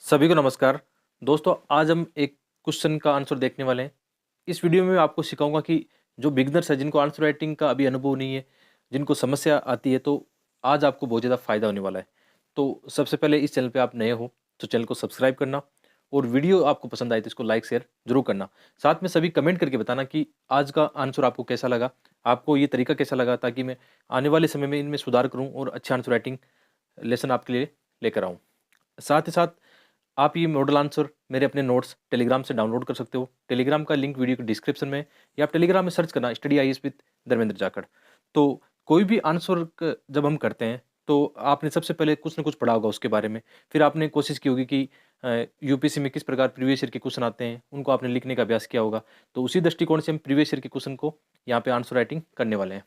सभी को नमस्कार। दोस्तों, आज हम एक क्वेश्चन का आंसर देखने वाले हैं। इस वीडियो में मैं आपको सिखाऊंगा कि जो बिगिनर्स है, जिनको आंसर राइटिंग का अभी अनुभव नहीं है, जिनको समस्या आती है, तो आज आपको बहुत ज़्यादा फ़ायदा होने वाला है। तो सबसे पहले इस चैनल पे आप नए हो तो चैनल को सब्सक्राइब करना, और वीडियो आपको पसंद आए तो इसको लाइक शेयर ज़रूर करना। साथ में सभी कमेंट करके बताना कि आज का आंसर आपको कैसा लगा, आपको ये तरीका कैसा लगा, ताकि मैं आने वाले समय में इनमें सुधार करूँ और अच्छे आंसर राइटिंग लेसन आपके लिए लेकर आऊँ। साथ ही साथ आप ये मॉडल आंसर मेरे अपने नोट्स टेलीग्राम से डाउनलोड कर सकते हो। टेलीग्राम का लिंक वीडियो के डिस्क्रिप्शन में है, या आप टेलीग्राम में सर्च करना study IAS with Dharmendra Jakhar. तो कोई भी आंसर जब हम करते हैं तो आपने सबसे पहले कुछ न कुछ पढ़ा होगा उसके बारे में। फिर आपने कोशिश की होगी कि यूपीएससी में किस प्रकार प्रीवियस ईयर के क्वेश्चन आते हैं, उनको आपने लिखने का अभ्यास किया होगा। तो उसी दृष्टिकोण से हम प्रीवियस ईयर के क्वेश्चन को यहाँ पे आंसर राइटिंग करने वाले हैं।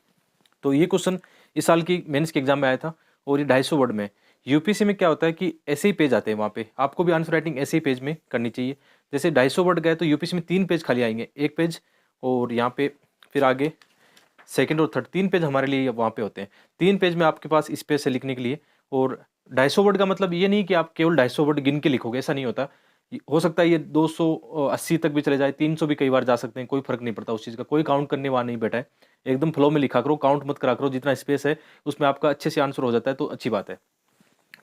तो ये क्वेश्चन इस साल की मेंस के एग्जाम में आया था, और ये 250 वर्ड में है। यूपीएससी में क्या होता है कि ऐसे ही पेज आते हैं, वहाँ पे आपको भी आंसर राइटिंग ऐसे ही पेज में करनी चाहिए। जैसे 250 वर्ड गए तो यूपीएससी में 3 पेज खाली आएंगे, एक पेज और यहाँ पे फिर आगे सेकंड और थर्ड, 3 पेज हमारे लिए वहाँ पे होते हैं। 3 पेज में आपके पास स्पेस है लिखने के लिए। और 250 वर्ड का मतलब ये नहीं कि आप केवल 250 वर्ड गिन के लिखोगे, ऐसा नहीं होता। हो सकता है ये 280 तक भी चले जाए, 300 भी कई बार जा सकते हैं, कोई फर्क नहीं पड़ता उस चीज़ का। कोई काउंट करने वाला नहीं बैठा है, एकदम फ्लो में लिखा करो, काउंट मत करा करो। जितना स्पेस है उसमें आपका अच्छे से आंसर हो जाता है तो अच्छी बात है।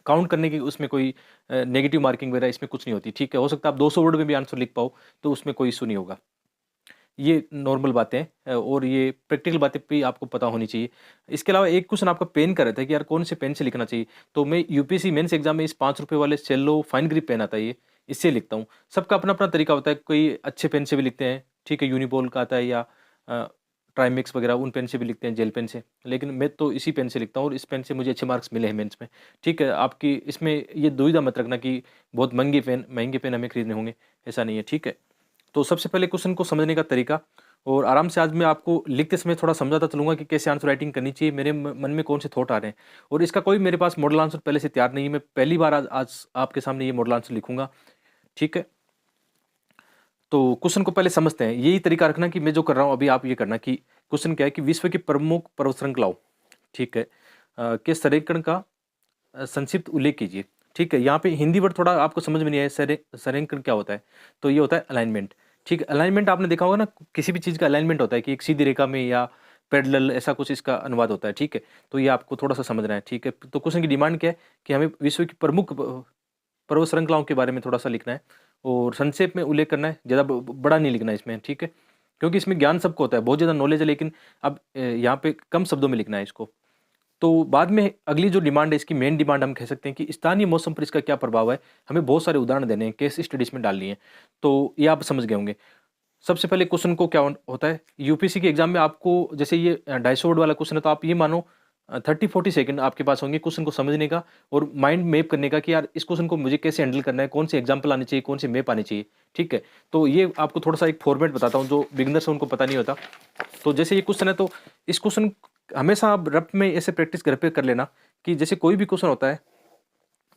काउंट करने की उसमें कोई नेगेटिव मार्किंग वगैरह इसमें कुछ नहीं होती, ठीक है। हो सकता है आप 200 वर्ड में भी आंसर लिख पाओ, तो उसमें कोई इशू नहीं होगा। ये नॉर्मल बातें हैं, और ये प्रैक्टिकल बातें भी आपको पता होनी चाहिए। इसके अलावा एक क्वेश्चन आपका पेन का रहता है कि यार कौन से पेन से लिखना चाहिए। तो मैं यूपीएससी मेंस एग्जाम में इस 5 रुपये वाले सेलो फाइन ग्रिप पेन आता है, ये इससे लिखता हूँ। सबका अपना अपना तरीका होता है, कोई अच्छे पेन से भी लिखते हैं, ठीक है, यूनिबॉल का आता है, या ट्राइमिक्स वगैरह उन पेन से भी लिखते हैं, जेल पेन से। लेकिन मैं तो इसी पेन से लिखता हूँ, और इस पेन से मुझे अच्छे मार्क्स मिले हैं मेंस में, ठीक है। आपकी इसमें ये दुविधा मत रखना कि बहुत महंगे पेन हमें खरीदने होंगे, ऐसा नहीं है, ठीक है। तो सबसे पहले क्वेश्चन को समझने का तरीका, और आराम से आज मैं आपको लिखते समय थोड़ा समझाता चलूँगा कि कैसे आंसर राइटिंग करनी चाहिए, मेरे मन में कौन से थॉट आ रहे हैं। और इसका कोई मेरे पास मॉडल आंसर पहले से तैयार नहीं है, मैं पहली बार आज आपके सामने ये मॉडल आंसर लिखूंगा, ठीक है। तो क्वेश्चन को पहले समझते हैं। यही तरीका रखना कि मैं जो कर रहा हूँ अभी आप ये करना कि क्वेश्चन क्या है कि विश्व की प्रमुख पर्वत श्रृंखलाओं, ठीक है, के संरेखण का संक्षिप्त उल्लेख कीजिए, ठीक है। यहाँ पे हिंदी वर्ड थोड़ा आपको समझ में नहीं आया, संरेखण क्या होता है। तो ये होता है अलाइनमेंट, ठीक है। अलाइनमेंट आपने देखा होगा ना, किसी भी चीज़ का अलाइनमेंट होता है कि एक सीधी रेखा में या पैरेलल, ऐसा कुछ इसका अनुवाद होता है, ठीक है। तो ये आपको थोड़ा सा समझना है, ठीक है। तो क्वेश्चन की डिमांड क्या है कि हमें विश्व की प्रमुख पर्वत श्रृंखलाओं के बारे में थोड़ा सा लिखना है, और संक्षेप में उल्लेख करना है, ज़्यादा बड़ा नहीं लिखना है इसमें, ठीक है। क्योंकि इसमें ज्ञान सबको होता है, बहुत ज़्यादा नॉलेज है, लेकिन अब यहाँ पे कम शब्दों में लिखना है इसको। तो बाद में अगली जो डिमांड है, इसकी मेन डिमांड हम कह सकते हैं कि स्थानीय मौसम पर इसका क्या प्रभाव है। हमें बहुत सारे उदाहरण देने हैं, केस स्टडीज में डालनी है। तो ये आप समझ गए होंगे। सबसे पहले क्वेश्चन को क्या होता है, यूपीएससी के एग्जाम में आपको जैसे ये 250 वर्ड वाला क्वेश्चन है, तो आप ये मानो 30-40 सेकंड आपके पास होंगे क्वेश्चन को समझने का, और माइंड मैप करने का कि यार इस क्वेश्चन को मुझे कैसे हैंडल करना है, कौन से एग्जाम्पल आने चाहिए, कौन से मैप आने चाहिए, ठीक है। तो ये आपको थोड़ा सा एक फॉर्मेट बताता हूँ, जो बिगिनर्स है उनको पता नहीं होता। तो जैसे ये क्वेश्चन है, तो इस क्वेश्चन हमेशा आप रफ में ऐसे प्रैक्टिस घर पे कर लेना कि जैसे कोई भी क्वेश्चन होता है,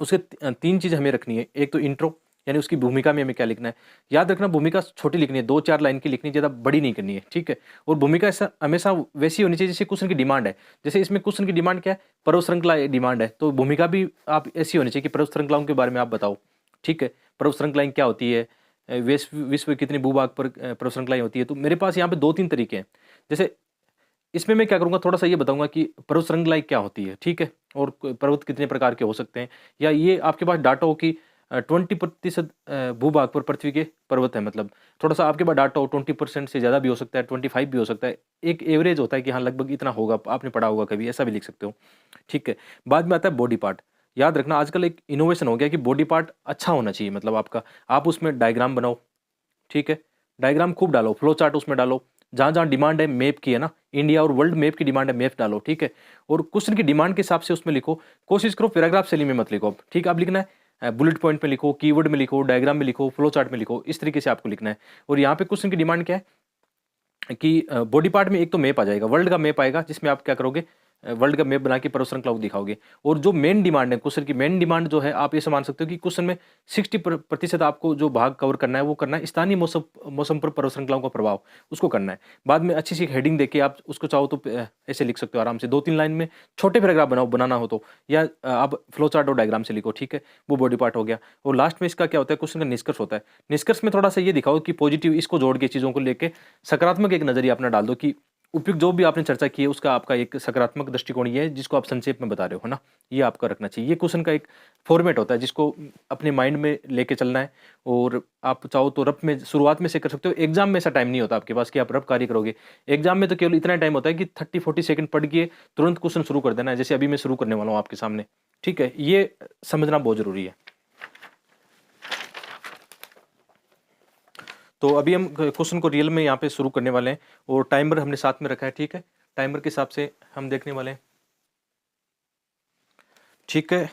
उसके 3 चीज़ हमें रखनी है। एक तो इंट्रो, यानी उसकी भूमिका में हमें क्या लिखना है। याद रखना, भूमिका छोटी लिखनी है, 2-4 लाइन की लिखनी है, ज़्यादा बड़ी नहीं करनी है, ठीक है। और भूमिका ऐसा हमेशा वैसी होनी चाहिए जैसे क्वेश्चन की डिमांड है। जैसे इसमें क्वेश्चन की डिमांड क्या है, पर्वत श्रृंखला डिमांड है, तो भूमिका भी आप ऐसी होनी चाहिए कि पर्वत श्रृंखलाओं के बारे में आप बताओ, ठीक है। पर्वत श्रृंखलाएं क्या होती है, विश्व के कितने भूभाग पर पर्वत श्रृंखलाएं होती है। तो मेरे पास यहाँ पे 2-3 तरीके हैं। जैसे इसमें मैं क्या करूँगा, थोड़ा-सा ये बताऊँगा कि पर्वत श्रृंखलाएँ क्या होती है, ठीक है? और पर्वत कितने प्रकार के हो सकते हैं, या ये आपके पास डाटा हो कि 20% भूभाग पर पृथ्वी के पर्वत है, मतलब थोड़ा-सा आपके पास डाटा हो, 20% से ज़्यादा भी हो सकता है, 25 भी हो सकता है। एक एवरेज होता है कि हाँ, लगभग इतना होगा, आपने पढ़ा होगा कभी, ऐसा भी लिख सकते हो, ठीक है? बाद में आता है बॉडी पार्ट। याद रखना, आजकल एक इनोवेशन हो गया कि बॉडी पार्ट अच्छा होना चाहिए, मतलब आपका, आप उसमें डायग्राम बनाओ, ठीक है? डायग्राम खूब डालो, फ्लो चार्ट उसमें डालो, जहाँ-जहाँ डिमांड है मैप की, है ना? इंडिया और वर्ल्ड मैप की डिमांड है, मैप डालो, ठीक है? और क्वेश्चन की डिमांड के हिसाब से उसमें लिखो। कोशिश करो पैराग्राफ शैली में मत लिखो अब, ठीक है? अब लिखना है बुलेट पॉइंट में लिखो, कीवर्ड में लिखो, डायग्राम में लिखो, फ्लो चार्ट में लिखो, इस तरीके से आपको लिखना है। और यहाँ पे क्वेश्चन की डिमांड क्या है कि बॉडी पार्ट में एक तो मैप आ जाएगा, वर्ल्ड का मैप आएगा, जिसमें आप क्या करोगे, वर्ल्ड का मैप बना के पर्वत श्रृंखला को दिखाओगे। और जो मेन डिमांड है क्वेश्चन की, मेन डिमांड जो है आप ये मान सकते हो कि क्वेश्चन में 60% आपको जो भाग कवर करना है वो करना है स्थानीय मौसम पर पर्वत श्रृंखलाओं का प्रभाव, उसको करना है। बाद में अच्छी सी हेडिंग देके आप उसको चाहो तो ऐसे लिख सकते हो आराम से 2-3 लाइन में, छोटे पैराग्राफ बनाना हो तो, या आप फ्लो चार्ट और डायग्राम से लिखो, ठीक है, वो बॉडी पार्ट हो गया। और लास्ट में इसका क्या होता है, क्वेश्चन का निष्कर्ष होता है। निष्कर्ष में थोड़ा सा ये दिखाओ कि पॉजिटिव, इसको जोड़ के चीज़ों को लेके सकारात्मक एक नजरिया अपना डाल दो कि उपयुक्त जो भी आपने चर्चा की है उसका आपका एक सकारात्मक दृष्टिकोण ये है जिसको आप संक्षेप में बता रहे हो, है ना? ये आपका रखना चाहिए। ये क्वेश्चन का एक फॉर्मेट होता है जिसको अपने माइंड में लेके चलना है। और आप चाहो तो रफ में शुरुआत में से कर सकते हो। एग्जाम में ऐसा टाइम नहीं होता आपके पास कि आप रफ कार्य करोगे। एग्जाम में तो केवल इतना टाइम होता है कि 30-40 सेकंड पढ़ के तुरंत क्वेश्चन शुरू कर देना है, जैसे अभी मैं शुरू करने वाला हूँ आपके सामने, ठीक है? ये समझना बहुत जरूरी है। तो अभी हम क्वेश्चन को रियल में यहाँ पे शुरू करने वाले हैं और टाइमर हमने साथ में रखा है, ठीक है? टाइमर के हिसाब से हम देखने वाले हैं, ठीक है?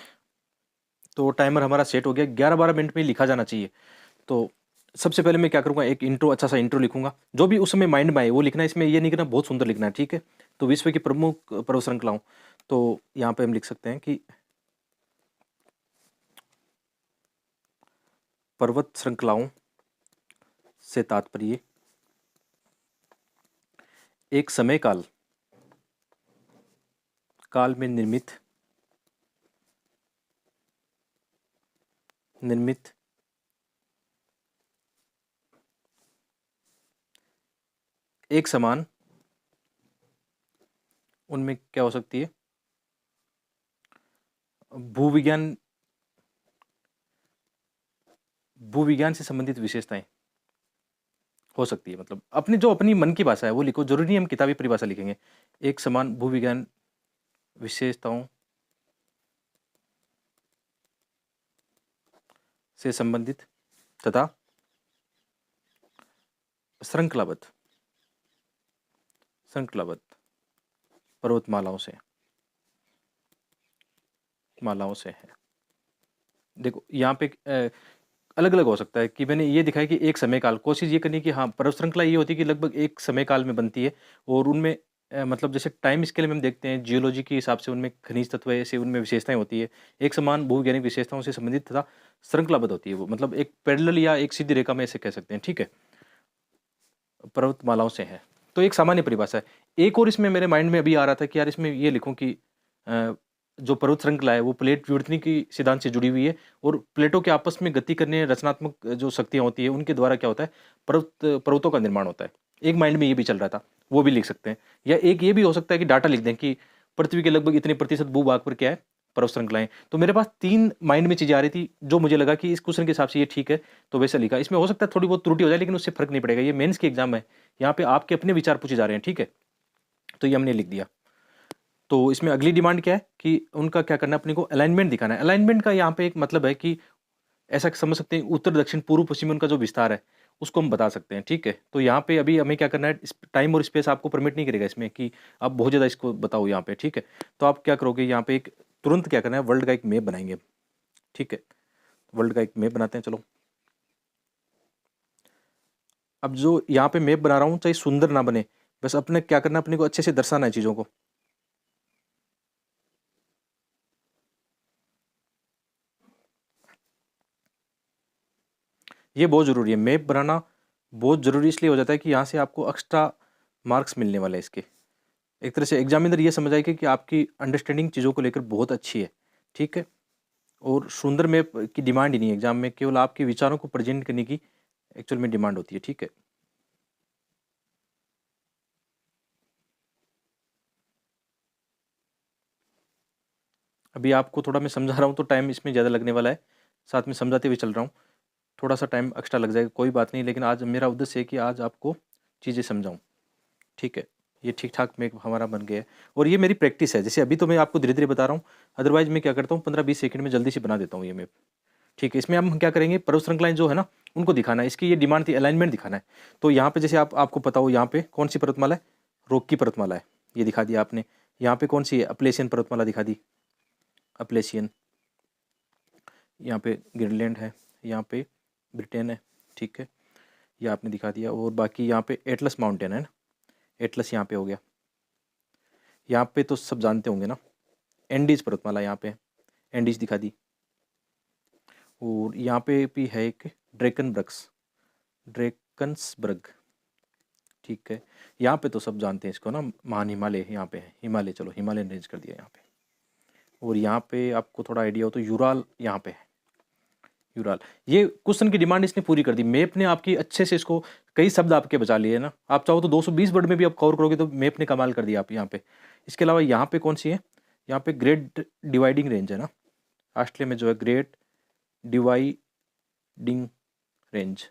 तो टाइमर हमारा सेट हो गया, 11-12 मिनट में लिखा जाना चाहिए। तो सबसे पहले मैं क्या करूँगा, एक इंट्रो, अच्छा सा इंट्रो लिखूंगा, जो भी उस समय माइंड में आए वो लिखना है। इसमें ये नहीं करना बहुत सुंदर लिखना है, ठीक है? तो विश्व की प्रमुख पर्वत श्रृंखलाओं, तो यहाँ पे हम लिख सकते हैं कि पर्वत श्रृंखलाओं से तात्पर्य एक समय काल में निर्मित एक समान, उनमें क्या हो सकती है, भूविज्ञान से संबंधित विशेषताएं हो सकती है। मतलब अपनी मन की भाषा है वो लिखो, जरूरी नहीं हम किताबी परिभाषा लिखेंगे। एक समान भूविज्ञान विशेषताओं से संबंधित तथा श्रृंखलाबद्ध पर्वतमालाओं से है। देखो यहाँ पे अलग अलग हो सकता है कि मैंने ये दिखाया कि एक समय काल, कोशिश ये करनी कि हाँ पर्वत श्रृंखला ये होती है कि लगभग एक समय काल में बनती है। और उनमें मतलब जैसे टाइम स्केल में हम देखते हैं जियोलॉजी के हिसाब से उनमें खनिज तत्व ऐसे उनमें विशेषताएं होती है, एक समान भूवैज्ञानिक विशेषताओं से संबंधित तथा श्रृंखलाबद्ध होती है। वो मतलब एक पैरेलल या एक सीधी रेखा में ऐसे कह सकते हैं, ठीक है? पर्वतमालाओं से है, तो एक सामान्य परिभाषा है। एक और इसमें मेरे माइंड में अभी आ रहा था कि यार इसमें ये लिखूं कि जो पर्वत श्रृंखला है वो प्लेट विवर्तनी की सिद्धांत से जुड़ी हुई है और प्लेटों के आपस में गति करने रचनात्मक जो शक्तियां होती है उनके द्वारा क्या होता है, पर्वतों का निर्माण होता है। एक माइंड में ये भी चल रहा था, वो भी लिख सकते हैं। या एक ये भी हो सकता है कि डाटा लिख दें कि पृथ्वी के लगभग इतने प्रतिशत भूभाग पर क्या है, पर्वत श्रृंखलाएं। तो मेरे पास 3 माइंड में चीजें आ रही थी जो मुझे लगा कि इस क्वेश्चन के हिसाब से ये ठीक है, तो वैसा लिखा। इसमें हो सकता है थोड़ी बहुत त्रुटि हो जाए लेकिन उससे फर्क नहीं पड़ेगा, ये मेंस की एग्जाम है, यहाँ पे आपके अपने विचार पूछे जा रहे हैं, ठीक है? तो ये हमने लिख दिया। तो इसमें अगली डिमांड क्या है कि उनका क्या करना है, अपने को अलाइनमेंट दिखाना है। अलाइनमेंट का यहाँ पे एक मतलब है कि ऐसा समझ सकते हैं उत्तर दक्षिण पूर्व पश्चिम उनका जो विस्तार है उसको हम बता सकते हैं, ठीक है? तो यहाँ पे अभी हमें क्या करना है, टाइम और स्पेस आपको परमिट नहीं करेगा इसमें कि आप बहुत ज़्यादा इसको बताओ यहाँ पे, ठीक है? तो आप क्या करोगे, यहाँ पे एक तुरंत क्या करना है, वर्ल्ड का एक मैप बनाएंगे, ठीक है? वर्ल्ड का एक मैप बनाते हैं, चलो। अब जो यहाँ पे मैप बना रहा हूँ चाहे सुंदर ना बने, बस अपने क्या करना है, अपने को अच्छे से दर्शाना है चीज़ों को। ये बहुत ज़रूरी है, मैप बनाना बहुत ज़रूरी इसलिए हो जाता है कि यहाँ से आपको एक्स्ट्रा मार्क्स मिलने वाले हैं इसके। एक तरह से एग्जामिनर ये समझ आएगा कि आपकी अंडरस्टैंडिंग चीज़ों को लेकर बहुत अच्छी है, ठीक है? और सुंदर मैप की डिमांड ही नहीं है एग्जाम में, केवल आपके विचारों को प्रेजेंट करने की एक्चुअल में डिमांड होती है, ठीक है? अभी आपको थोड़ा मैं समझा रहा हूँ तो टाइम इसमें ज़्यादा लगने वाला है, साथ में समझाते हुए चल रहा हूँ, थोड़ा सा टाइम एक्स्ट्रा लग जाएगा, कोई बात नहीं। लेकिन आज मेरा उद्देश्य है कि आज आपको चीज़ें समझाऊँ, ठीक है? ये ठीक ठाक में हमारा बन गया है और ये मेरी प्रैक्टिस है। जैसे अभी तो मैं आपको धीरे धीरे बता रहा हूँ, अदरवाइज मैं क्या करता हूँ 15-20 सेकंड में जल्दी से बना देता हूँ ये मैप, ठीक है? इसमें हम क्या करेंगे, पर्वत श्रृंखलाएं जो है ना उनको दिखाना है, इसकी ये डिमांड थी, अलाइनमेंट दिखाना है। तो यहाँ पे जैसे आपको पता हो यहाँ पे कौन सी पर्वतमाला है, रॉक की पर्वतमाला है, ये दिखा दिया आपने। यहाँ पे कौन सी है, अपलेशियन पर्वतमाला दिखा दी, अपलेशियन। यहाँ पे ग्रीनलैंड है, यहाँ पे ब्रिटेन है, ठीक है? ये आपने दिखा दिया। और बाकी यहाँ पे एटलस माउंटेन है ना, एटलस यहाँ पे हो गया। यहाँ पे तो सब जानते होंगे ना, एंडीज पर्वतमाला यहाँ पे है, एंडीज दिखा दी। और यहाँ पे भी है एक ड्रेकन्सबर्ग, ठीक है। यहाँ पे तो सब जानते हैं इसको ना, महान हिमालय यहाँ पे है, हिमालय, चलो हिमालयन रेंज कर दिया यहाँ पे। और यहाँ पे आपको थोड़ा आइडिया हो तो यूराल यहाँ पे है, यूराल। ये क्वेश्चन की डिमांड इसने पूरी कर दी, मैप ने आपकी अच्छे से इसको, कई शब्द आपके बचा लिए ना, आप चाहो तो 220 वर्ड में भी आप कवर करोगे तो मैप ने कमाल कर दिया आप यहाँ पे। इसके अलावा यहाँ पे कौन सी है, यहाँ पे ग्रेट डिवाइडिंग रेंज है ना, ऑस्ट्रेलिया में जो है ग्रेट डिवाइडिंग रेंज।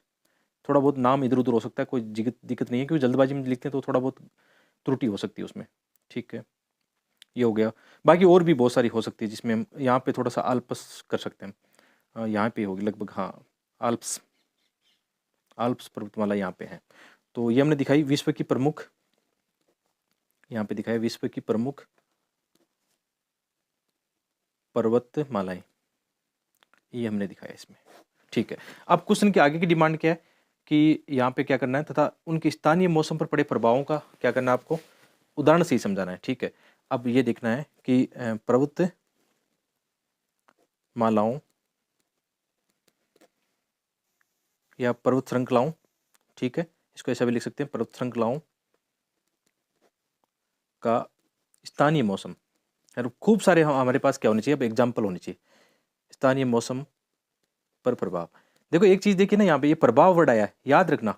थोड़ा बहुत नाम इधर उधर हो सकता है, कोई दिक्कत नहीं है, क्योंकि जल्दबाजी में लिखते हैं तो थोड़ा बहुत त्रुटि हो सकती है उसमें, ठीक है। ये हो गया, बाकी और भी बहुत सारी हो सकती है जिसमें हम यहाँ पे थोड़ा सा आल्प्स कर सकते हैं, यहाँ पे होगी लगभग, हाँ आल्प्स, आल्प्स पर्वतमाला यहाँ पे है। तो ये हमने दिखाई विश्व की प्रमुख, यहाँ पे दिखाया विश्व की प्रमुख पर्वतमालाएं, ये हमने दिखाया इसमें, ठीक है। अब क्वेश्चन के आगे की डिमांड क्या है कि यहाँ पे क्या करना है तथा उनके स्थानीय मौसम पर पड़े प्रभावों का क्या करना है, आपको उदाहरण से ही समझाना है, ठीक है। अब ये देखना है कि पर्वत मालाओं या पर्वत श्रृंखलाओं, ठीक है, इसको ऐसा भी लिख सकते हैं, पर्वत श्रृंखलाओं का स्थानीय मौसम, और खूब सारे हमारे पास क्या होने चाहिए, अब एग्जाम्पल होने चाहिए, स्थानीय मौसम पर प्रभाव। देखो एक चीज देखिए ना, यहाँ पे ये प्रभाव वर्ड आया है, याद रखना,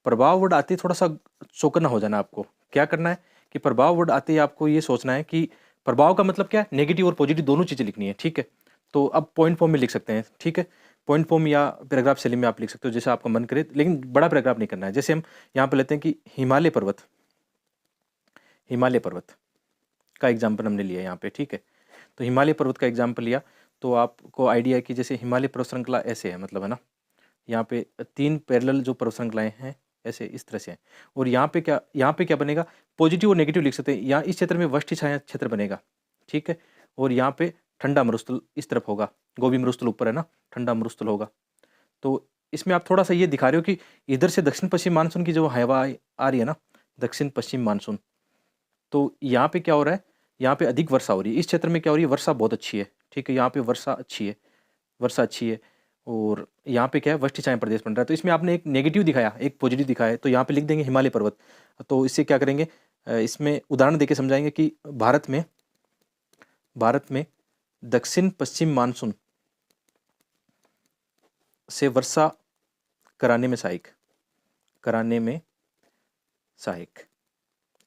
प्रभाव वर्ड आते थोड़ा सा चौकन्ना हो जाना, आपको क्या करना है कि प्रभाव वर्ड आते ही आपको ये सोचना है कि प्रभाव का मतलब क्या है, नेगेटिव और पॉजिटिव दोनों चीजें लिखनी है, ठीक है। तो अब पॉइंट फॉर्म में लिख सकते हैं, ठीक है, पॉइंट फॉर्म या पैराग्राफ शैली में आप लिख सकते हो जैसे आपका मन करे, लेकिन बड़ा पैराग्राफ नहीं करना है। जैसे हम यहाँ पे लेते हैं कि हिमालय पर्वत, हिमालय पर्वत का एग्जाम्पल हमने लिया यहाँ पे, ठीक है। तो हिमालय पर्वत का एग्जाम्पल लिया तो आपको आइडिया है कि जैसे हिमालय पर्वत श्रृंखला ऐसे है, मतलब है ना, यहाँ पे 3 पैरेलल जो पर्वत श्रृंखलाएं हैं ऐसे इस तरह से हैं। और यहाँ पे क्या बनेगा, पॉजिटिव और नेगेटिव लिख सकते हैं। यहाँ इस क्षेत्र में वृष्टि छाया क्षेत्र बनेगा, ठीक है। और यहाँ पे ठंडा मरुस्थल इस तरफ होगा, गोबी मरुस्थल ऊपर है ना, ठंडा मरुस्थल होगा। तो इसमें आप थोड़ा सा ये दिखा रहे हो कि इधर से दक्षिण पश्चिम मानसून की जो हवा आ रही है ना, दक्षिण पश्चिम मानसून, तो यहाँ पे क्या हो रहा है, यहाँ पे अधिक वर्षा हो रही है, इस क्षेत्र में क्या हो रही है, वर्षा बहुत अच्छी है, ठीक है, यहाँ पे वर्षा अच्छी है, वर्षा अच्छी है। और यहाँ पे क्या है, वृष्टि छाया प्रदेश बन रहा है। तो इसमें आपने एक नेगेटिव दिखाया, एक पॉजिटिव दिखाया है, तो यहाँ पे लिख देंगे हिमालय पर्वत। तो इससे क्या करेंगे, इसमें उदाहरण देके समझाएंगे कि भारत में दक्षिण पश्चिम मानसून से वर्षा कराने में सहायक,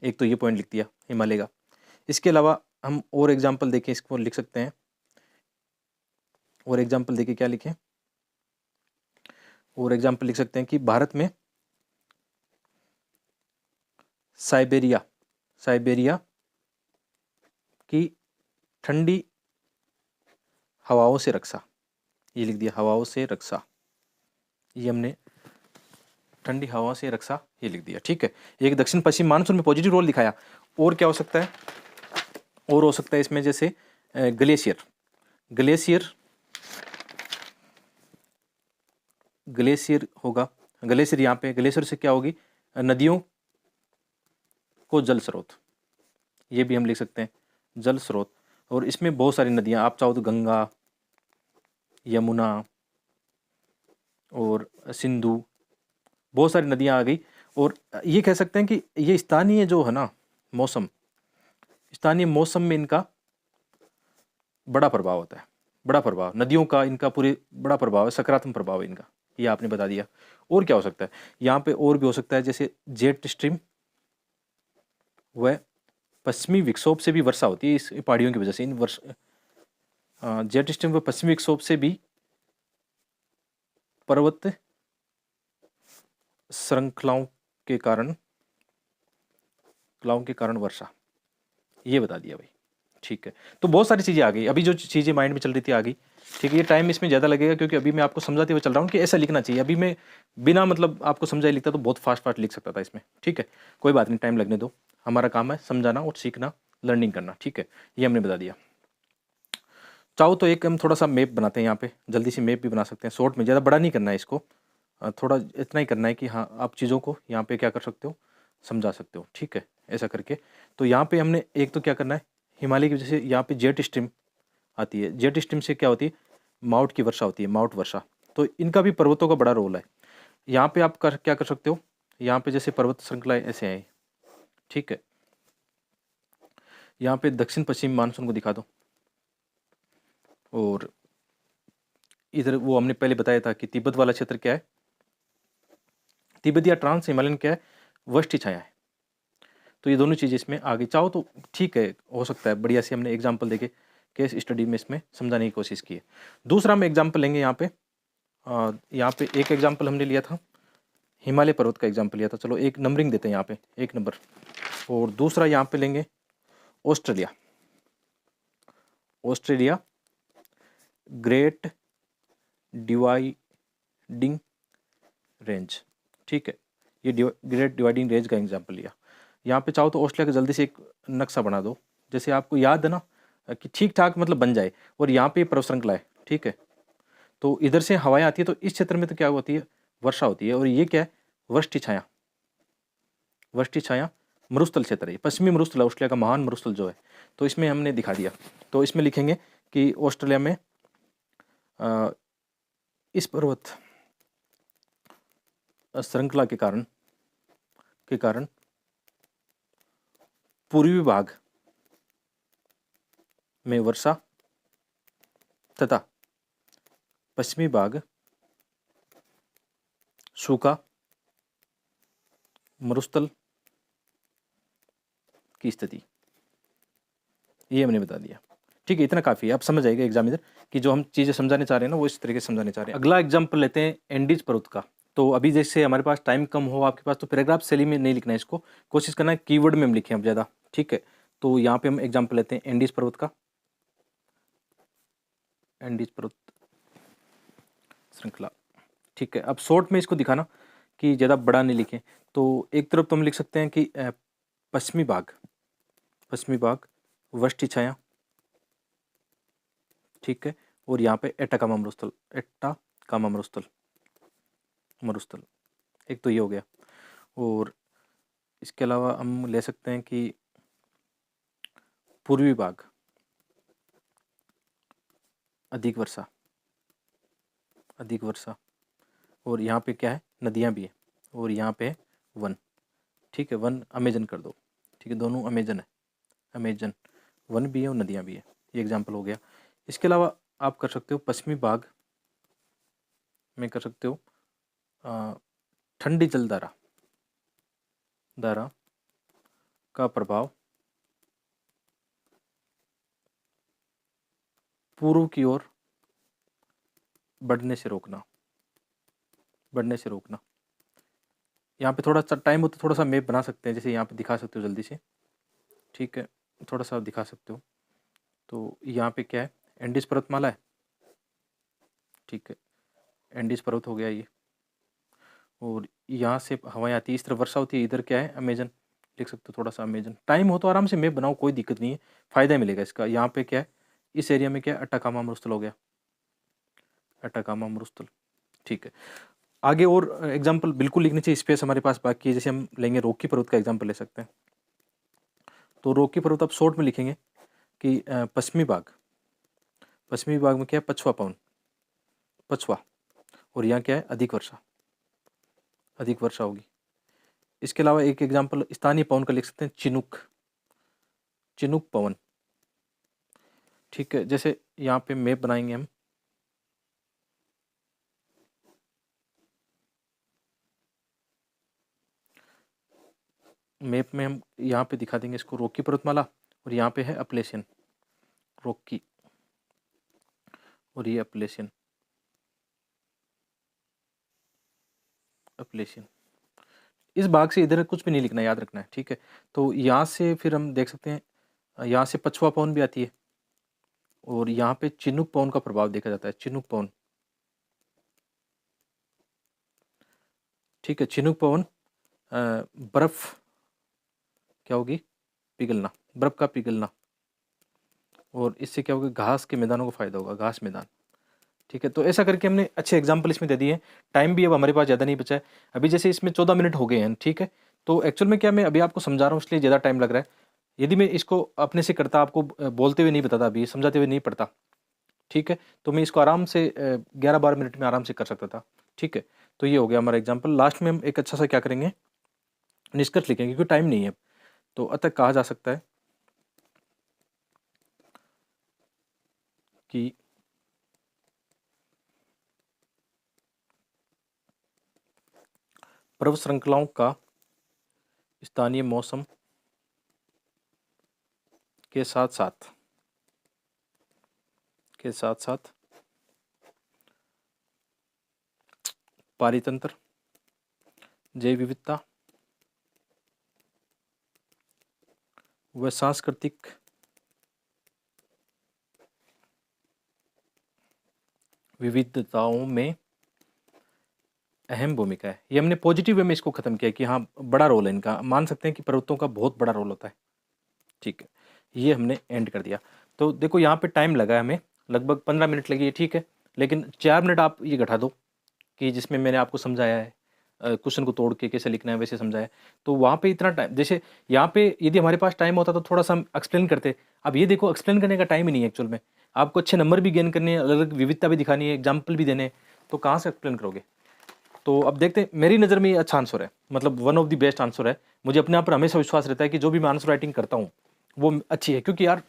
एक तो ये पॉइंट लिख दिया हिमालय का। इसके अलावा हम और एग्जाम्पल देखें, इसको लिख सकते हैं, और एग्जाम्पल देके क्या लिखें, और एग्जाम्पल लिख सकते हैं कि भारत में साइबेरिया की ठंडी हवाओं से रक्षा, ये लिख दिया, हवाओं से रक्षा, ये हमने ठंडी हवाओं से रक्षा ये लिख दिया, ठीक है। एक दक्षिण पश्चिम मानसून में पॉजिटिव रोल दिखाया। और क्या हो सकता है, और हो सकता है इसमें जैसे ग्लेशियर होगा, ग्लेशियर यहाँ पे, ग्लेशियर से क्या होगी, नदियों को जल स्रोत, ये भी हम लिख सकते हैं, जल स्रोत। और इसमें बहुत सारी नदियाँ, आप चाहो तो गंगा, यमुना और सिंधु, बहुत सारी नदियाँ आ गई। और ये कह सकते हैं कि ये स्थानीय जो है ना मौसम, स्थानीय मौसम में इनका बड़ा प्रभाव होता है, बड़ा प्रभाव, नदियों का इनका पूरे बड़ा प्रभाव है, सकारात्मक प्रभाव है इनका, ये आपने बता दिया। और क्या हो सकता है, यहाँ पे और भी हो सकता है जैसे जेट स्ट्रीम व पश्चिमी विक्षोभ से भी वर्षा होती है इस पहाड़ियों की वजह से, जेट स्ट्रीम व पश्चिमी विक्षोभ से भी पर्वत श्रृंखलाओं के कारण वर्षा, ये बता दिया भाई, ठीक है। तो बहुत सारी चीज़ें आ गई, अभी जो चीज़ें माइंड में चल रही थी आ गई, ठीक है। ये टाइम इसमें ज़्यादा लगेगा क्योंकि अभी मैं आपको समझाते हुए चल रहा हूँ कि ऐसा लिखना चाहिए, अभी मैं बिना मतलब आपको समझाए लिखता तो बहुत फास्ट लिख सकता था इसमें, ठीक है। कोई बात नहीं, टाइम लगने दो, हमारा काम है समझाना और सीखना, लर्निंग करना, ठीक है। ये हमने बता दिया। चाहो तो एक हम थोड़ा सा मैप बनाते हैं, यहाँ पे जल्दी से मैप भी बना सकते हैं शॉर्ट में, ज़्यादा बड़ा नहीं करना है इसको, थोड़ा इतना ही करना है कि हाँ आप चीज़ों को यहाँ पे क्या कर सकते हो, समझा सकते हो, ठीक है। ऐसा करके। तो यहाँ पे हमने एक तो क्या करना है, हिमालय की वजह से यहाँ पे जेट स्ट्रीम आती है। जेट स्ट्रीम से क्या होती है, माउंट की वर्षा होती है, माउंट वर्षा। तो इनका भी पर्वतों का बड़ा रोल है। यहाँ पे आप क्या कर सकते हो, यहाँ पे जैसे पर्वत श्रृंखलाएं ऐसे हैं, ठीक है। यहाँ पे दक्षिण पश्चिम मानसून को दिखा दो, और इधर वो हमने पहले बताया था कि तिब्बत वाला क्षेत्र क्या है, तिब्बत या ट्रांस हिमालयन क्या है, वृष्टि छाया है। तो ये दोनों चीज़ें इसमें आगे चाहो तो ठीक है, हो सकता है बढ़िया से हमने एग्जाम्पल देके केस स्टडी में इसमें समझाने की कोशिश की है। दूसरा हम एग्जाम्पल लेंगे यहाँ पे एक एग्जाम्पल हमने लिया था हिमालय पर्वत का एग्जाम्पल लिया था। चलो एक नंबरिंग देते हैं यहाँ पे, 1 नंबर। और दूसरा यहाँ पे लेंगे Australia, Australia great dividing range, ठीक है। ये ग्रेट डिवाइडिंग रेंज का एग्जाम्पल लिया। यहाँ पे चाहो तो ऑस्ट्रेलिया का जल्दी से एक नक्शा बना दो, जैसे आपको याद है ना कि ठीक ठाक मतलब बन जाए। और यहाँ पे पर्वत श्रृंखला है, ठीक है। तो इधर से हवाएं आती है, तो इस क्षेत्र में तो क्या होती है, वर्षा होती है। और ये क्या है, वृष्टि छाया, वृष्टि छाया मरुस्थल क्षेत्र है, पश्चिमी मरुस्थल, ऑस्ट्रेलिया का महान मरुस्थल जो है। तो इसमें हमने दिखा दिया। तो इसमें लिखेंगे कि ऑस्ट्रेलिया में इस पर्वत श्रृंखला के कारण पूर्वी भाग में वर्षा तथा पश्चिमी भाग सूखा मरुस्थल की स्थिति, ये हमने बता दिया, ठीक है। इतना काफ़ी है, आप समझ जाएगा एग्जामिनर कि जो हम चीज़ें समझाने चाह रहे हैं ना वो इस तरीके से समझाने चाह रहे हैं। अगला एग्जाम्पल लेते हैं एंडीज पर्वत का। तो अभी जैसे हमारे पास टाइम कम हो आपके पास, तो पैराग्राफ शैली में नहीं लिखना है इसको, कोशिश करना है कीवर्ड में हम लिखें अब ज़्यादा, ठीक है। तो यहाँ पे हम एग्जाम्पल लेते हैं एंडीज पर्वत का, एंडीज पर्वत श्रृंखला, ठीक है। अब शॉर्ट में इसको दिखाना कि ज़्यादा बड़ा नहीं लिखें। तो एक तरफ तो हम लिख सकते हैं कि पश्चिमी भाग वृष्टि छाया, ठीक है। और यहाँ पे एटाकामा मरुस्थल, एक तो ये हो गया। और इसके अलावा हम ले सकते हैं कि पूर्वी भाग अधिक वर्षा, और यहाँ पे क्या है, नदियाँ भी है, और यहाँ पे वन, ठीक है। वन अमेजन कर दो, ठीक है, दोनों अमेजन है, अमेजन वन भी है और नदियाँ भी है। ये एग्जाम्पल हो गया। इसके अलावा आप कर सकते हो पश्चिमी भाग में कर सकते हो ठंडी जलधारा का प्रभाव पूर्व की ओर बढ़ने से रोकना। यहाँ पे थोड़ा सा टाइम हो तो थोड़ा सा मैप बना सकते हैं, जैसे यहाँ पे दिखा सकते हो जल्दी से, ठीक है, थोड़ा सा दिखा सकते हो। तो यहाँ पे क्या है, एंडीज पर्वतमाला है, ठीक है, एंडीज पर्वत हो गया ये। और यहाँ से हवाएं आती है, इस तरफ वर्षा होती है, इधर क्या है, अमेजन लिख सकते हो, थोड़ा सा अमेजन। टाइम हो तो आराम से मैप बनाओ, कोई दिक्कत नहीं है, फ़ायदा मिलेगा इसका। यहाँ पे क्या है, इस एरिया में क्या है, अटाकामा मरुस्थल हो गया, अटाकामा मरुस्थल, ठीक है। आगे और एग्जाम्पल बिल्कुल लिखनी चाहिए, स्पेस हमारे पास बाकी है। जैसे हम लेंगे रॉकी पर्वत का एग्जाम्पल ले सकते हैं। तो रॉकी पर्वत आप शॉर्ट में लिखेंगे कि पश्चिमी भाग में क्या है, पछवा, और यहाँ क्या है, अधिक वर्षा होगी। इसके अलावा एक एग्जाम्पल स्थानीय पवन का लिख सकते हैं, चिनुक पवन, ठीक है। जैसे यहाँ पे मैप बनाएंगे हम, मैप में हम यहाँ पे दिखा देंगे इसको रॉकी पर्वतमाला, और यहाँ पे है अपलेशियन, रॉकी, और ये अपलेशियन, इस भाग से इधर कुछ भी नहीं लिखना, याद रखना है, ठीक है। तो यहाँ से फिर हम देख सकते हैं, यहाँ से पछुआ पवन भी आती है, और यहाँ पे चिनुक पवन का प्रभाव देखा जाता है, चिनुक पवन, ठीक है। चिनुक पवन बर्फ क्या होगी, पिघलना, बर्फ का पिघलना, और इससे क्या होगा, घास के मैदानों को फायदा होगा, घास मैदान, ठीक है। तो ऐसा करके हमने अच्छे एग्जाम्पल इसमें दे दिए हैं। टाइम भी अब हमारे पास ज़्यादा नहीं बचा है, अभी जैसे इसमें 14 मिनट हो गए हैं, ठीक है। तो एक्चुअल में क्या मैं अभी आपको समझा रहा हूँ इसलिए ज़्यादा टाइम लग रहा है। यदि मैं इसको अपने से करता, आपको बोलते हुए नहीं बताता, अभी समझाते हुए नहीं पढ़ता, ठीक है? तो मैं इसको आराम से 11-12 मिनट में आराम से कर सकता था, ठीक है? तो ये हो गया हमारा एग्ज़ाम्पल। लास्ट में हम एक अच्छा सा क्या करेंगे, निष्कर्ष लिखेंगे क्योंकि टाइम नहीं है। तो अतः कहा जा सकता है कि पर्वत श्रृंखलाओं का स्थानीय मौसम के साथ-साथ पारितंत्र, जैव विविधता व सांस्कृतिक विविधताओं में अहम भूमिका है। ये हमने पॉजिटिव वे में इसको खत्म किया कि हाँ, बड़ा रोल है इनका। मान सकते हैं कि पर्वतों का बहुत बड़ा रोल होता है, ठीक है? ये हमने एंड कर दिया। तो देखो यहाँ पे टाइम लगा है हमें, लगभग 15 मिनट लगी है, ठीक है? लेकिन 4 मिनट आप ये घटा दो कि जिसमें मैंने आपको समझाया है, क्वेश्चन को तोड़ के कैसे लिखना है वैसे समझाया है। तो वहाँ पे इतना टाइम, जैसे यहाँ पे यदि हमारे पास टाइम होता तो थोड़ा-सा हम एक्सप्लेन करते। अब ये देखो एक्सप्लेन करने का टाइम ही नहीं है एक्चुअल में। आपको अच्छे नंबर भी गेन करने हैं, अलग-अलग विविधता भी दिखानी है, एग्ज़ाम्पल भी देने हैं, तो कहाँ से एक्सप्लेन करोगे? तो अब देखते हैं, मेरी नज़र में ये अच्छा आंसर है, मतलब one of the best answer है। मुझे अपने आप पर हमेशा विश्वास रहता है कि जो भी मैं आंसर राइटिंग करता हूँ, वो अच्छी है, क्योंकि यार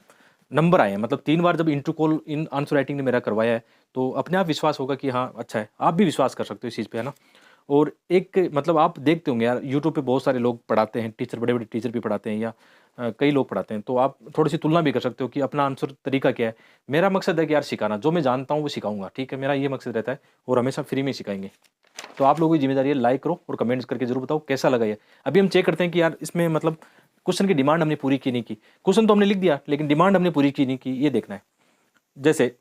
नंबर आए हैं, मतलब 3 बार जब into call in answer writing ने मेरा करवाया है, तो अपने आप विश्वास होगा कि हाँ, अच्छा है। आप भी विश्वास कर सकते हो इस चीज़ पे, है ना? और एक मतलब आप देखते होंगे यार, यूट्यूब पे बहुत सारे लोग पढ़ाते हैं, टीचर, बड़े-बड़े टीचर भी पढ़ाते हैं, या कई लोग पढ़ाते हैं, तो आप थोड़ी-सी तुलना भी कर सकते हो कि अपना आंसर तरीका क्या है। मेरा मकसद है कि यार सिखाना, जो मैं जानता हूँ वो सिखाऊँगा, ठीक है? मेरा ये मकसद रहता है, और हमेशा फ्री में सिखाएँगे। तो आप लोगों की ज़िम्मेदारी है, लाइक करो और कमेंट्स करके ज़रूर बताओ कैसा लगा ये। अभी हम चेक करते हैं कि यार इसमें मतलब क्वेश्चन की डिमांड हमने पूरी की नहीं की। क्वेश्चन तो हमने लिख दिया, लेकिन डिमांड हमने पूरी की नहीं की, ये देखना है। जैसे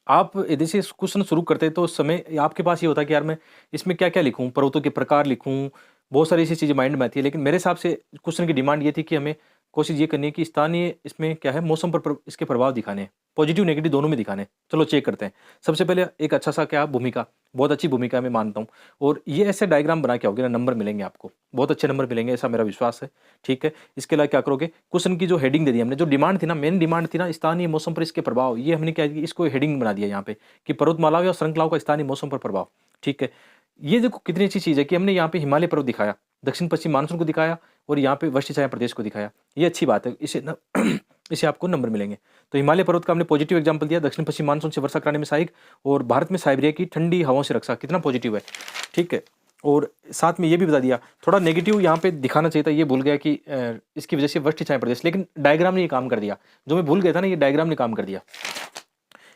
आप यदि से क्वेश्चन शुरू करते हैं तो उस समय आपके पास ये होता है कि यार मैं इसमें क्या-क्या लिखूँ, पर्वतों के प्रकार लिखूँ, बहुत सारी ऐसी चीज़ें माइंड में आती है। लेकिन मेरे हिसाब से क्वेश्चन की डिमांड ये थी कि हमें कोशिश ये करनी है कि स्थानीय इसमें क्या है, मौसम पर इसके प्रभाव दिखाने हैं, पॉजिटिव नेगेटिव दोनों में दिखाने हैं। चलो चेक करते हैं। सबसे पहले एक अच्छा सा क्या भूमिका, बहुत अच्छी भूमिका है मैं मानता हूँ, और ये ऐसे डायग्राम बना के आओगे ना, नंबर मिलेंगे आपको, बहुत अच्छे नंबर मिलेंगे, ऐसा मेरा विश्वास है, ठीक है? इसके अलावा क्या करोगे, क्वेश्चन की जो हेडिंग दे दी हमने, जो डिमांड थी ना, मेन डिमांड थी ना, स्थानीय मौसम पर इसके प्रभाव, ये हमने क्या किया, इसको हेडिंग बना दिया यहाँ पे कि पर्वतमालाओं या श्रृंखलाओं का स्थानीय मौसम पर प्रभाव, ठीक है? ये देखो कितनी अच्छी चीज़ है कि हमने यहाँ पे हिमालय पर्वत दिखाया, दक्षिण-पश्चिम मानसून को दिखाया, और यहाँ पे वृष्टि छाया प्रदेश को दिखाया। ये अच्छी बात है, इसे ना इसे आपको नंबर मिलेंगे। तो हिमालय पर्वत का हमने पॉजिटिव एग्जांपल दिया, दक्षिण-पश्चिम मानसून से वर्षा कराने में सहायक, और भारत में साइबेरिया की ठंडी हवाओं से रक्षा, कितना पॉजिटिव है, ठीक है? और साथ में ये भी बता दिया, थोड़ा नेगेटिव यहाँ पे दिखाना चाहिए था, ये भूल गया कि इसकी वजह से वृष्टि छाया प्रदेश, लेकिन डायग्राम ने ये काम कर दिया। जो मैं भूल गया था ना, ये डायग्राम ने काम कर दिया।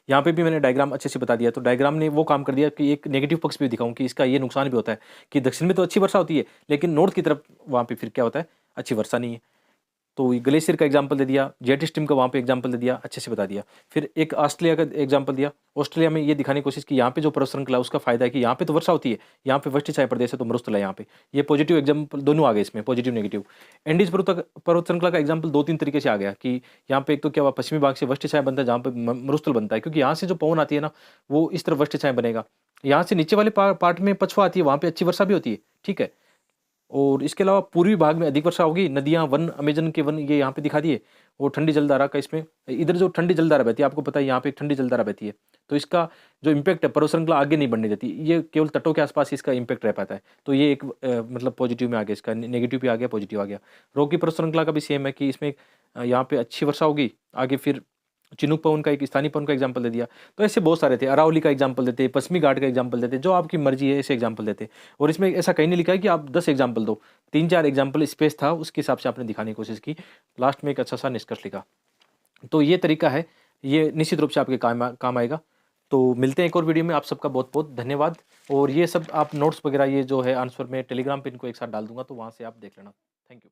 यहाँ पे भी मैंने डायग्राम अच्छे से बता दिया, तो डायग्राम ने वो काम कर दिया कि एक नेगेटिव पक्ष भी दिखाऊँ कि इसका ये नुकसान भी होता है कि दक्षिण में तो अच्छी वर्षा होती है, लेकिन नॉर्थ की तरफ वहाँ पे फिर क्या होता है, अच्छी वर्षा नहीं है। तो ग्लेशियर का एग्जाम्पल दे दिया, जेट स्ट्रीम का वहाँ पे एग्जाम्पल दे दिया, अच्छे से बता दिया। फिर एक ऑस्ट्रेलिया का एग्जाम्पल दिया, ऑस्ट्रेलिया में ये दिखाने की कोशिश की यहाँ पे जो पर्वत श्रृंखला है उसका फायदा है कि यहाँ पे तो वर्षा होती है, यहाँ पे वृष्टि छाया प्रदेश है तो मरुस्थल है यहाँ पे। ये पॉजिटिव एग्जाम्पल दोनों आ गए इसमें, पॉजिटिव नेगेटिव। एंडीज पर्वत श्रृंखला का एग्जाम्पल 2-3 तरीके से आ गया कि यहाँ पे एक तो क्या हुआ, पश्चिमी भाग से वृष्टि छाया बनता है, जहाँ पे मरुस्थल बनता है, क्योंकि यहाँ से जो पवन आती है ना, वो इस तरफ वृष्टि छाया बनेगा। यहाँ से नीचे वाले पार्ट में पछुआ आती है, वहाँ पे अच्छी वर्षा भी होती है, ठीक है? और इसके अलावा पूर्वी भाग में अधिक वर्षा होगी, नदियाँ, वन, अमेज़न के वन ये यहाँ पे दिखा दिए, और ठंडी जलधारा का इसमें, इधर जो ठंडी जलधारा बहती है, आपको पता है यहाँ पे एक ठंडी जलधारा बहती है, तो इसका जो इम्पैक्ट है, पर्वत श्रृंखला आगे नहीं बढ़ने देती, ये केवल तटों के आसपास ही इसका इम्पैक्ट रह पाता है। तो ये एक मतलब पॉजिटिव में आ गया, इसका नेगेटिव भी आ गया, पॉजिटिव आ गया। रॉकी पर्वत श्रृंखला का भी सेम है कि इसमें यहाँ पे अच्छी वर्षा होगी, आगे फिर चिनूक पवन का, एक स्थानीय पवन का एग्जाम्पल दे दिया। तो ऐसे बहुत सारे थे, अरावली का एग्जाम्पल देते, पश्चिमी घाट का एग्जाम्पल देते, जो आपकी मर्जी है ऐसे एग्जाम्पल देते। और इसमें ऐसा कहीं नहीं लिखा है कि आप 10 एग्जाम्पल दो, 3-4 एग्जाम्पल स्पेस था, उसके हिसाब से आपने दिखाने की कोशिश की, लास्ट में एक अच्छा सा निष्कर्ष लिखा। तो ये तरीका है, ये निश्चित रूप से आपके काम आएगा। तो मिलते हैं एक और वीडियो में, आप सबका बहुत बहुत धन्यवाद। और ये सब आप नोट्स वगैरह, ये जो है आंसर में टेलीग्राम पे इनको एक साथ डाल दूंगा, तो वहाँ से आप देख लेना। Thank you.